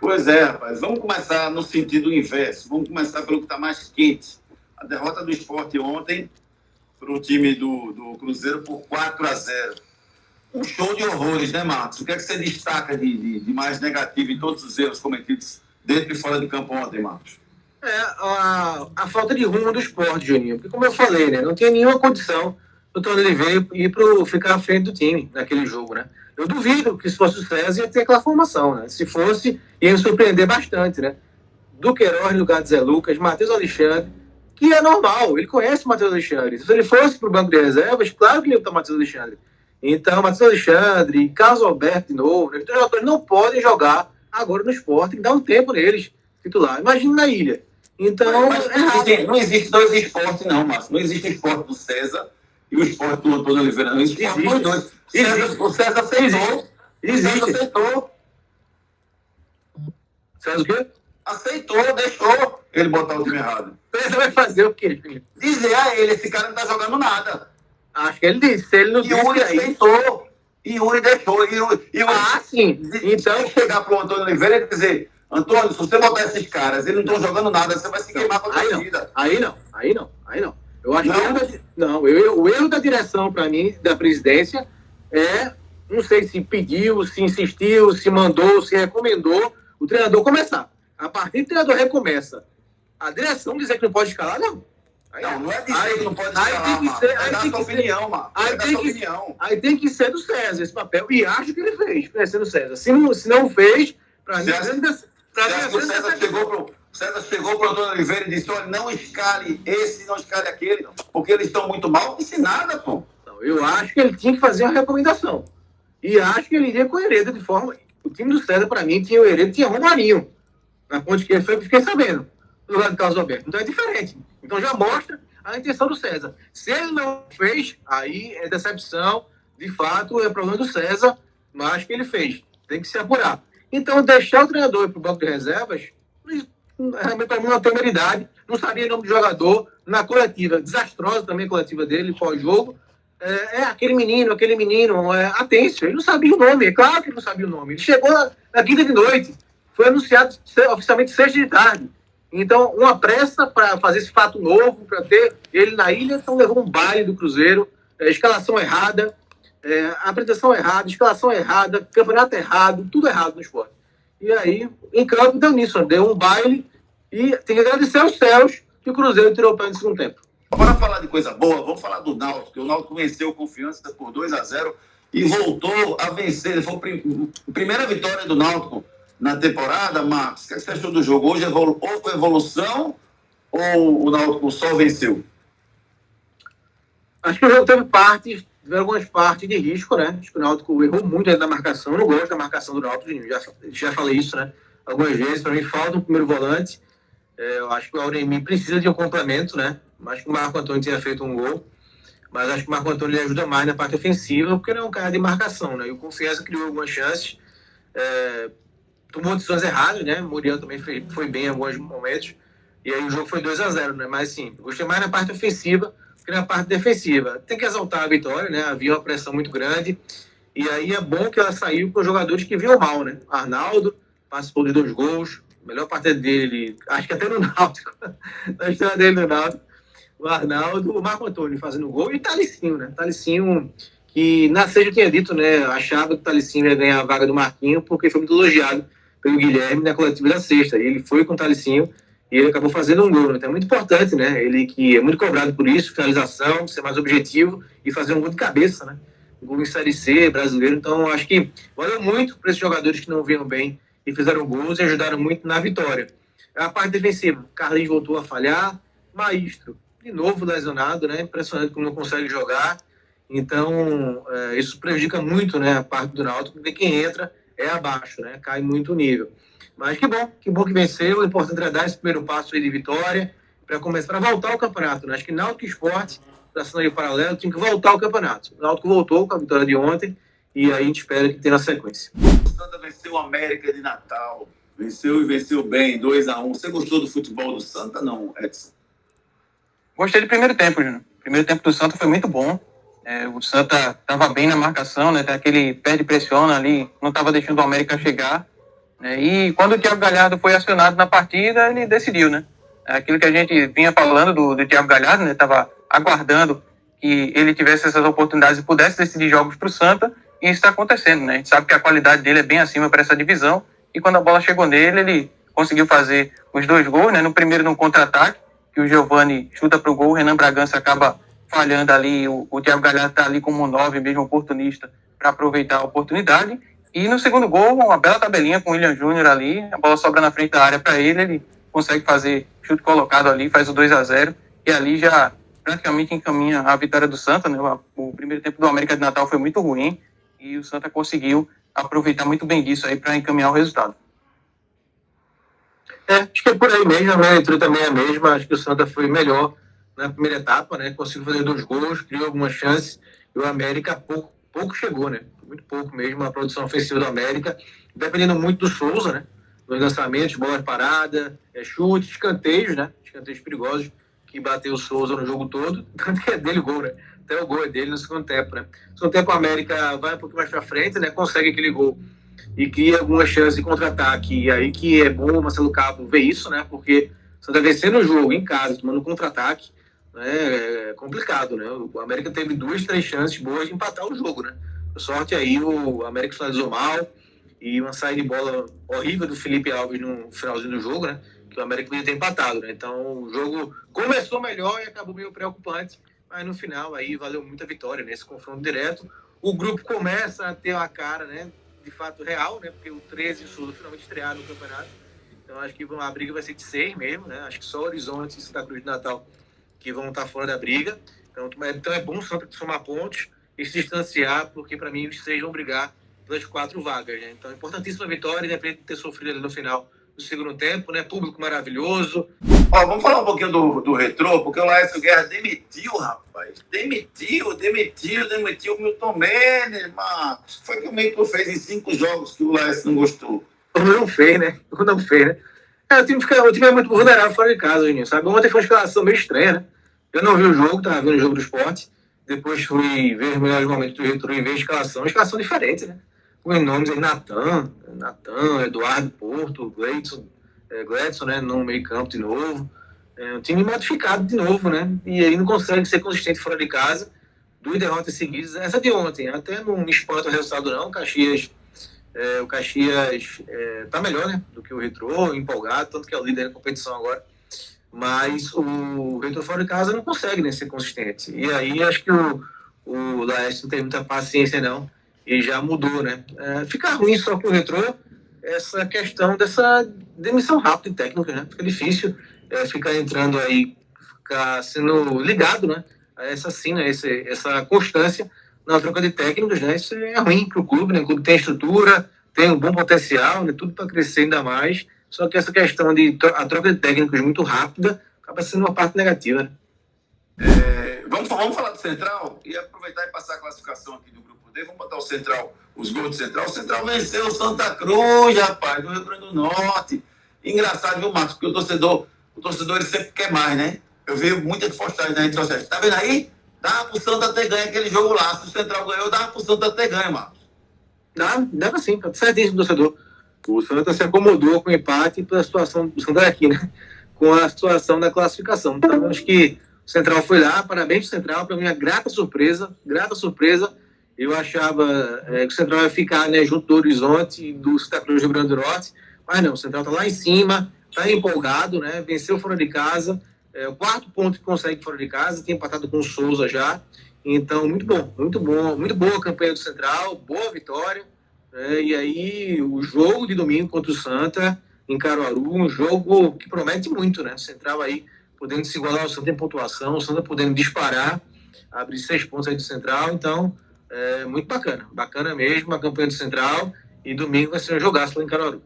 Pois é, rapaz. Vamos começar no sentido inverso. Vamos começar pelo que está mais quente. A derrota do Sport ontem para o time do Cruzeiro por 4-0. Um show de horrores, né, Marcos? O que é que você destaca de mais negativo em todos os erros cometidos dentro e fora de campo ontem, Marcos? A falta de rumo do Sport, Juninho. Porque, como eu falei, né, não tinha nenhuma condição do Tony Oliveira ficar à frente do time naquele jogo, né? Eu duvido que se fosse o César ia ter aquela formação, né? Se fosse, ia me surpreender bastante, né? Duqueiroz no lugar de Zé Lucas, Matheus Alexandre, que é normal, ele conhece o Matheus Alexandre. Se ele fosse para o banco de reservas, claro que ele ia botar o Matheus Alexandre. Então, Matheus Alexandre, Carlos Alberto de novo, né? Os jogadores não podem jogar agora no Sport, tem que dar um tempo neles, titular. Imagina na Ilha. Então, não existe dois esportes, não, Márcio. Não existe o esporte do César e o esporte do Antônio Oliveira. Não existe os dois. O César aceitou. Existe. Aceitou. César o quê? Aceitou, deixou ele botar o time errado. César vai fazer o quê, Felipe? Dizer a ele, esse cara não tá jogando nada. Acho que ele disse. Se ele não disse, Yuri aceitou. Yuri deixou. Sim. Então, chegar pro Antônio Oliveira e dizer: Antônio, se você botar esses caras, eles não estão jogando nada, você vai se queimar com a torcida. Aí não. Eu acho que o erro da direção, para mim, da presidência, não sei se pediu, se insistiu, se mandou, se recomendou o treinador começar. A partir do treinador recomeça. A direção dizer que não pode escalar, não. Não é dizer que não pode escalar, mano. É da sua opinião, mano. Aí tem que ser do César esse papel. E acho que ele fez, para ser do César. Se não fez, para mim... O César chegou para o Antônio Oliveira e disse: olha, não escale esse, não escale aquele, porque eles estão muito mal. Não disse nada, pô. Eu acho que ele tinha que fazer uma recomendação. E acho que ele iria com o Hereda de forma... O time do César, para mim, tinha o Hereda, tinha Romarinho. Na ponte que ele foi, fiquei sabendo. No lugar do Carlos Alberto. Então é diferente. Então já mostra a intenção do César. Se ele não fez, aí é decepção. De fato, é problema do César, mas acho que ele fez. Tem que se apurar. Então, deixar o treinador ir para o banco de reservas, realmente para mim não tem meridade. Não sabia o nome do jogador. Na coletiva, desastrosa também a coletiva dele, pós-jogo. Aquele menino, Atêncio. Ele não sabia o nome. É claro que ele não sabia o nome. Ele chegou na quinta de noite. Foi anunciado oficialmente sexta de tarde. Então, uma pressa para fazer esse fato novo, para ter ele na ilha, então levou um baile do Cruzeiro, escalação errada, apresentação errada, escalação errada, campeonato errado, tudo errado no esporte. E aí, em campo, deu nisso, deu um baile e tem que agradecer aos céus que o Cruzeiro tirou o pé no segundo tempo. Bora falar de coisa boa, vamos falar do Náutico, que o Náutico venceu Confiança por 2-0 e voltou a vencer. Foi a primeira vitória do Náutico na temporada, Marcos. O que você achou do jogo? Hoje ou foi evolução ou o Náutico só venceu? Acho que o jogo teve algumas partes de risco, né? Acho que o Náutico errou muito na marcação. Eu não gosto da marcação do Náutico, já falei isso, né? Algumas vezes, para mim, falta um primeiro volante. Eu acho que o Auremi precisa de um complemento, né? Acho que o Marco Antônio tinha feito um gol, mas acho que o Marco Antônio ele ajuda mais na parte ofensiva, porque ele é um cara de marcação, né? E o Confiança criou algumas chances, tomou decisões erradas, né? O Muriel também foi bem em alguns momentos, e aí o jogo foi 2-0, né? Mas sim, gostei mais na parte ofensiva que na parte defensiva. Tem que exaltar a vitória, né? Havia uma pressão muito grande, e aí é bom que ela saiu com os jogadores que vinham mal, né? Arnaldo participou de 2 gols, melhor partida dele, acho que até no Náutico, na história dele no Náutico. O Arnaldo, o Marco Antônio fazendo gol e o Thalicinho, né? Thalicinho, que na sexta eu tinha dito, né? Achava que o Thalicinho ia ganhar a vaga do Marquinho, porque foi muito elogiado pelo Guilherme na coletiva da sexta. E ele foi com o Thalicinho e ele acabou fazendo um gol, né? Então é muito importante, né? Ele que é muito cobrado por isso, finalização, ser mais objetivo e fazer um gol de cabeça, né? Um gol em Série C, brasileiro. Então acho que valeu muito para esses jogadores que não vinham bem e fizeram gols e ajudaram muito na vitória. A parte defensiva, Carlinhos voltou a falhar, Maestro de novo lesionado, né? Impressionante como não consegue jogar. Então, isso prejudica muito, né, a parte do Náutico, porque quem entra é abaixo, né? Cai muito o nível. Mas que bom que venceu. O importante é dar esse primeiro passo aí de vitória para voltar ao campeonato, né? Acho que Náutico e Sport, traçando aí o paralelo, tinha que voltar ao campeonato. O Náutico voltou com a vitória de ontem e aí a gente espera que tenha na sequência. O Santa venceu o América de Natal. Venceu bem, 2-1. Você gostou do futebol do Santa, não, Edson? Gostei do primeiro tempo, Júnior. O primeiro tempo do Santa foi muito bom. O Santa estava bem na marcação, né? Tem aquele pé de pressiona ali, não estava deixando o América chegar. E quando o Thiago Galhardo foi acionado na partida, ele decidiu, né? Aquilo que a gente vinha falando do Thiago Galhardo, né? Estava aguardando que ele tivesse essas oportunidades e pudesse decidir jogos para o Santa, e isso está acontecendo, né? A gente sabe que a qualidade dele é bem acima para essa divisão, e quando a bola chegou nele, ele conseguiu fazer os 2 gols, né? No primeiro, num contra-ataque, que o Giovani chuta para o gol, o Renan Bragança acaba falhando ali, o Thiago Galhardo está ali como um 9, mesmo oportunista, para aproveitar a oportunidade. E no segundo gol, uma bela tabelinha com o William Júnior ali, a bola sobra na frente da área para ele consegue fazer chute colocado ali, faz o 2-0, e ali já praticamente encaminha a vitória do Santa, né? O primeiro tempo do América de Natal foi muito ruim, e o Santa conseguiu aproveitar muito bem disso aí para encaminhar o resultado. Acho que é por aí mesmo, a minha leitura também é a mesma, acho que o Santa foi melhor na primeira etapa, né? Conseguiu fazer 2 gols, criou algumas chances, e o América pouco chegou, né? Muito pouco mesmo a produção ofensiva do América, dependendo muito do Souza, né? Nos lançamentos, bola parada, chute, escanteios, né? Escanteios perigosos, que bateu o Souza no jogo todo, tanto que é dele o gol, né? Até o gol é dele no segundo tempo, né? No segundo tempo, o América vai um pouco mais pra frente, né? Consegue aquele gol e cria algumas chances de contra-ataque. E aí que é bom o Marcelo Cabo ver isso, né? Porque o Santa vencendo o jogo em casa, tomando contra-ataque, né? É complicado, né? O América teve 2, 3 chances boas de empatar o jogo, né? Por sorte aí, o América finalizou mal e uma saída de bola horrível do Felipe Alves no finalzinho do jogo, né? Que o América podia ter empatado, né? Então o jogo começou melhor e acabou meio preocupante, mas no final aí valeu muito a vitória nesse confronto direto. O grupo começa a ter uma cara, né? De fato real, né? Porque o 13 e o Sul finalmente estrearam no campeonato. Então acho que a briga vai ser de 6 mesmo, né? Acho que só Horizonte e Santa Cruz de Natal que vão estar fora da briga. Então é bom o Santa somar pontos e se distanciar, porque para mim os 6 vão brigar pelas 4 vagas, né? Então, importantíssima vitória, independente de ter sofrido ali no final do segundo tempo, né? Público maravilhoso. Vamos falar um pouquinho do Retrô, porque o Laércio Guerra demitiu, rapaz. Demitiu o Milton Mendes, mano. Foi que o Milton fez em 5 jogos que o Laércio não gostou. Ou não fez, né? O time é muito vulnerável fora de casa, Juninho, sabe? Ontem foi uma escalação meio estranha, né? Eu não vi o jogo, tava vendo o jogo do Sport. Depois fui ver os melhores momentos do Retrô e ver a escalação diferente, né? Com nomes aí, Natan, Eduardo Porto, Gledson, né? No meio campo de novo. Um time modificado de novo, né? E aí não consegue ser consistente fora de casa. 2 derrotas seguidas. Essa de ontem, até não me espanta o resultado não. O Caxias tá melhor, né? Do que o Retrô, empolgado, tanto que é o líder da competição agora. Mas o Retrô fora de casa não consegue, né, ser consistente. E aí acho que o Laércio não tem muita paciência não, e já mudou, né? Fica ruim só pro Retrô essa questão dessa demissão rápida de técnicos, né? Fica difícil ficar entrando aí, ficar sendo ligado, né? A essa constância na troca de técnicos, né? Isso é ruim pro clube, né? O clube tem estrutura, tem um bom potencial, né? Tudo para crescer ainda mais. Só que essa questão de a troca de técnicos muito rápida acaba sendo uma parte negativa, né? Vamos falar do Central e aproveitar e passar a classificação aqui do Grupo D. Vamos botar o Central, os gols do Central. O Central venceu o Santa Cruz, rapaz, do Rio Grande do Norte. Engraçado, viu, Marcos? Porque o torcedor ele sempre quer mais, né? Eu vi muitas postagens na rede social. Tá vendo aí? Dava pro Santa ter ganho aquele jogo lá. Se o Central ganhou, dava pro Santa ter ganho, Marcos. Dava sim, tá certíssimo, torcedor. O Santa se acomodou com o empate pela situação do Santa aqui, né? Com a situação da classificação. Então, acho que o Central foi lá, parabéns pro Central, para mim, uma grata surpresa. Eu achava que o Central ia ficar, né, junto do Horizonte e do Santa Cruz do Rio Grande do Norte, mas não, o Central tá lá em cima, tá empolgado, né? Venceu fora de casa, o 4º ponto que consegue fora de casa, tem empatado com o Souza já. Então, muito boa a campanha do Central, boa vitória. E aí, o jogo de domingo contra o Santa, em Caruaru, um jogo que promete muito, né? O Central aí podendo se igualar ao Santa em pontuação, o Santa podendo disparar, abrir 6 pontos aí do Central. Então, muito bacana mesmo a campanha do Central. E domingo vai ser um jogaço lá em Caruaru.